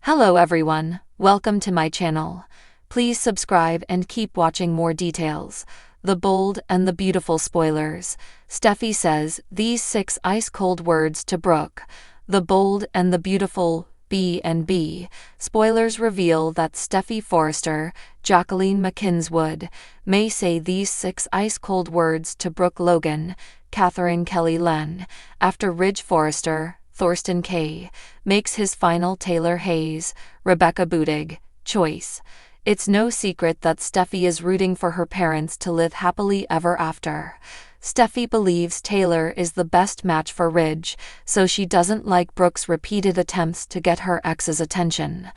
Hello everyone, welcome to my channel. Please subscribe and keep watching more details. The bold and the beautiful spoilers. Steffy says these 6 ice-cold words to Brooke. The bold and the beautiful B&B. Spoilers reveal that Steffy Forrester, Jacqueline McKinswood, may say these 6 ice-cold words to Brooke Logan, Catherine Kelly-Len, after Ridge Forrester, Thorsten Kaye, makes his final Taylor Hayes, Rebecca Budig, choice. It's no secret that Steffy is rooting for her parents to live happily ever after. Steffy believes Taylor is the best match for Ridge, so she doesn't like Brooke's repeated attempts to get her ex's attention.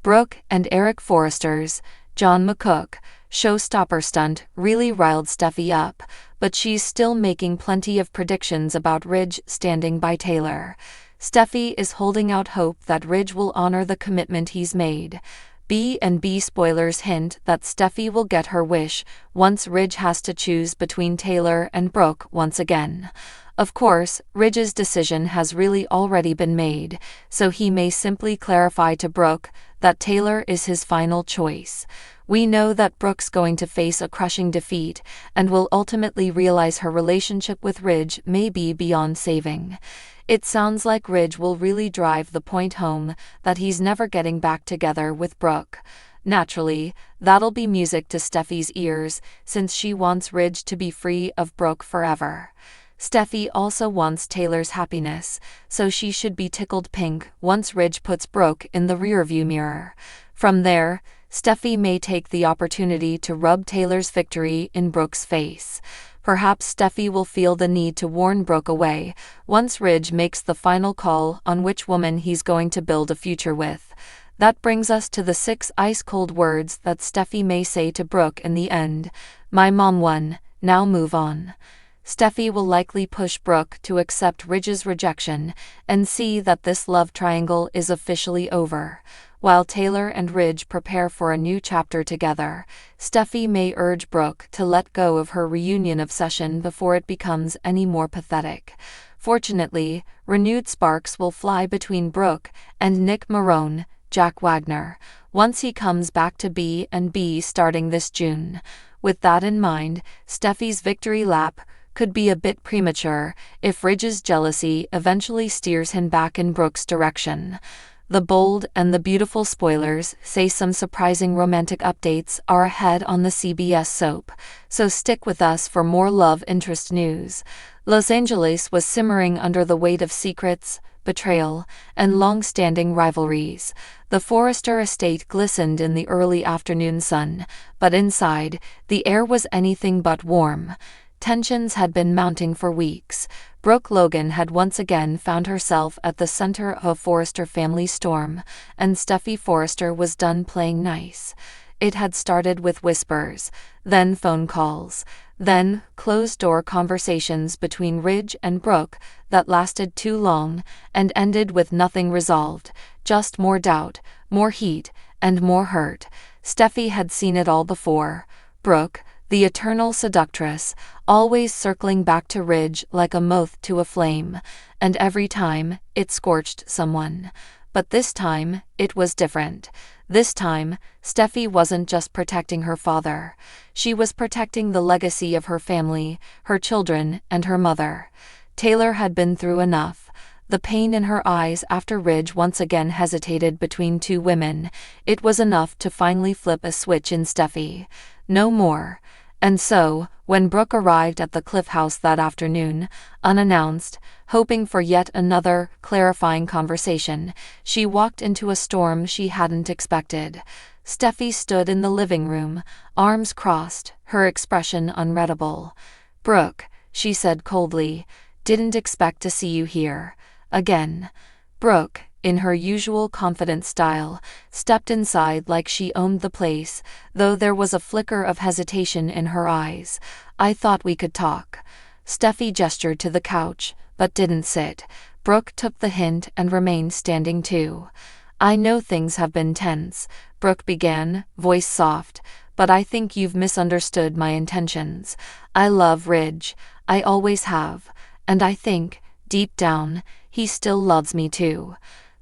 Brooke and Eric Forrester's John McCook showstopper stunt really riled Steffy up, but she's still making plenty of predictions about Ridge standing by Taylor. Steffy is holding out hope that Ridge will honor the commitment he's made. B&B spoilers hint that Steffy will get her wish once Ridge has to choose between Taylor and Brooke once again. Of course, Ridge's decision has really already been made, so he may simply clarify to Brooke that Taylor is his final choice. We know that Brooke's going to face a crushing defeat and will ultimately realize her relationship with Ridge may be beyond saving. It sounds like Ridge will really drive the point home that he's never getting back together with Brooke. Naturally, that'll be music to Steffy's ears, since she wants Ridge to be free of Brooke forever. Steffy also wants Taylor's happiness, so she should be tickled pink once Ridge puts Brooke in the rearview mirror. From there, Steffy may take the opportunity to rub Taylor's victory in Brooke's face. Perhaps Steffy will feel the need to warn Brooke away once Ridge makes the final call on which woman he's going to build a future with. That brings us to the 6 ice-cold words that Steffy may say to Brooke in the end. My mom won, now move on. Steffy will likely push Brooke to accept Ridge's rejection and see that this love triangle is officially over. While Taylor and Ridge prepare for a new chapter together, Steffy may urge Brooke to let go of her reunion obsession before it becomes any more pathetic. Fortunately, renewed sparks will fly between Brooke and Nick Marone, Jack Wagner, once he comes back to B&B starting this June. With that in mind, Steffy's victory lap could be a bit premature if Ridge's jealousy eventually steers him back in Brooke's direction. The bold and the beautiful spoilers say some surprising romantic updates are ahead on the CBS soap, so stick with us for more love interest news. Los Angeles was simmering under the weight of secrets, betrayal, and long-standing rivalries. The Forrester estate glistened in the early afternoon sun, but inside, the air was anything but warm. Tensions had been mounting for weeks. Brooke Logan had once again found herself at the center of a Forrester family storm, and Steffy Forrester was done playing nice. It had started with whispers, then phone calls, then closed-door conversations between Ridge and Brooke that lasted too long and ended with nothing resolved, just more doubt, more heat, and more hurt. Steffy had seen it all before. Brooke, the eternal seductress, always circling back to Ridge like a moth to a flame, and every time, it scorched someone. But this time, it was different. This time, Steffy wasn't just protecting her father. She was protecting the legacy of her family, her children, and her mother. Taylor had been through enough. The pain in her eyes after Ridge once again hesitated between 2 women, it was enough to finally flip a switch in Steffy. No more. And so, when Brooke arrived at the Cliff House that afternoon, unannounced, hoping for yet another clarifying conversation, she walked into a storm she hadn't expected. Steffy stood in the living room, arms crossed, her expression unreadable. Brooke, she said coldly, didn't expect to see you here. Again. Brooke, in her usual confident style, stepped inside like she owned the place, though there was a flicker of hesitation in her eyes. I thought we could talk. Steffy gestured to the couch, but didn't sit. Brooke took the hint and remained standing too. I know things have been tense, Brooke began, voice soft, but I think you've misunderstood my intentions. I love Ridge, I always have, and I think, deep down, he still loves me too.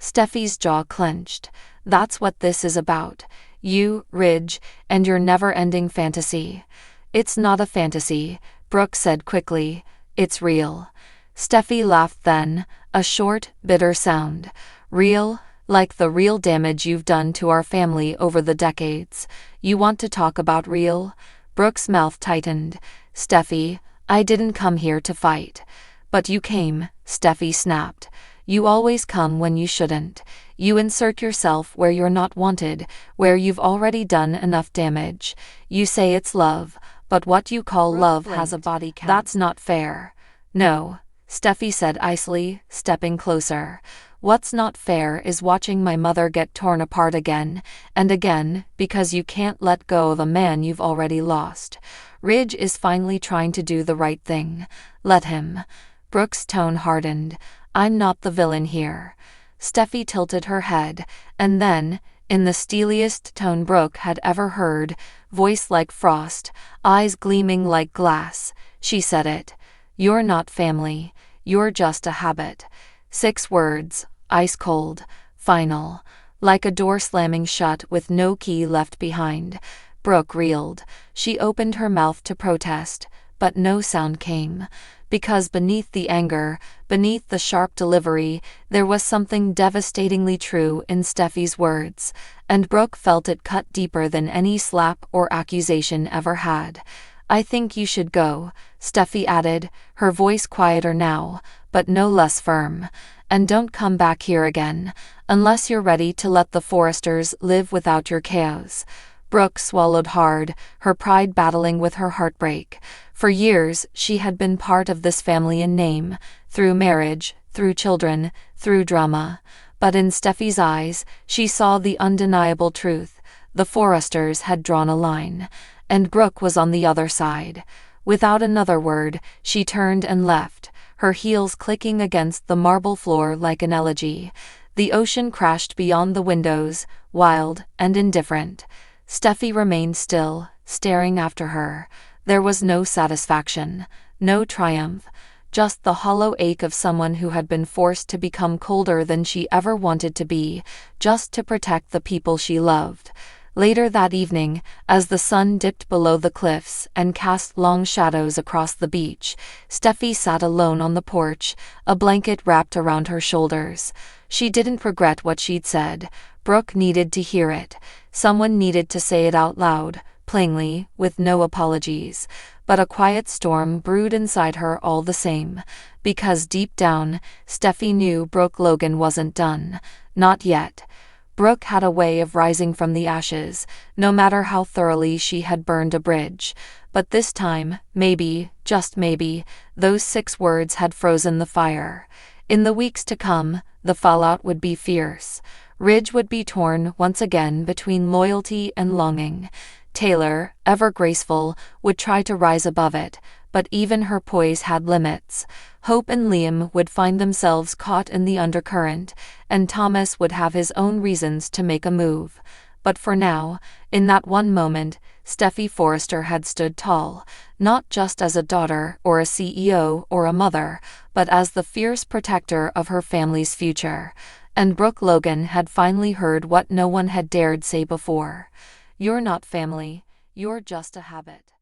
Steffy's jaw clenched. That's what this is about. You, Ridge, and your never-ending fantasy. It's not a fantasy, Brooke said quickly. It's real. Steffi laughed then, a short, bitter sound. Real? Like the real damage you've done to our family over the decades. You want to talk about real? Brooke's mouth tightened. Steffi, I didn't come here to fight. But you came, Steffi snapped. You always come when you shouldn't. You insert yourself where you're not wanted, where you've already done enough damage. You say it's love, but what you call love has a body count. That's not fair. No, Steffi said icily, stepping closer. What's not fair is watching my mother get torn apart again and again because you can't let go of a man you've already lost. Ridge is finally trying to do the right thing. Let him. Brooke's tone hardened. I'm not the villain here. Steffi tilted her head, and then, in the steeliest tone Brooke had ever heard, voice like frost, eyes gleaming like glass, she said it. You're not family. You're just a habit. 6 words, ice cold, final, like a door slamming shut with no key left behind. Brooke reeled. She opened her mouth to protest, but no sound came. Because beneath the anger, beneath the sharp delivery, there was something devastatingly true in Steffi's words, and Brooke felt it cut deeper than any slap or accusation ever had. I think you should go, Steffi added, her voice quieter now, but no less firm. And don't come back here again, unless you're ready to let the Forresters live without your chaos. Brooke swallowed hard, her pride battling with her heartbreak. For years, she had been part of this family in name, through marriage, through children, through drama. But in Steffi's eyes, she saw the undeniable truth. The Forresters had drawn a line, and Brooke was on the other side. Without another word, she turned and left, her heels clicking against the marble floor like an elegy. The ocean crashed beyond the windows, wild and indifferent. Steffi remained still, staring after her. There was no satisfaction, no triumph, just the hollow ache of someone who had been forced to become colder than she ever wanted to be, just to protect the people she loved. Later that evening, as the sun dipped below the cliffs and cast long shadows across the beach, Steffi sat alone on the porch, a blanket wrapped around her shoulders. She didn't regret what she'd said. Brooke needed to hear it. Someone needed to say it out loud, plainly, with no apologies. But a quiet storm brewed inside her all the same, because deep down, Steffi knew Brooke Logan wasn't done. Not yet. Brooke had a way of rising from the ashes, no matter how thoroughly she had burned a bridge. But this time, maybe, just maybe, those 6 words had frozen the fire. In the weeks to come, the fallout would be fierce. Ridge would be torn once again between loyalty and longing. Taylor, ever graceful, would try to rise above it, but even her poise had limits. Hope and Liam would find themselves caught in the undercurrent, and Thomas would have his own reasons to make a move. But for now, in that one moment, Steffi Forrester had stood tall, not just as a daughter or a CEO or a mother, but as the fierce protector of her family's future. And Brooke Logan had finally heard what no one had dared say before. You're not family, you're just a habit.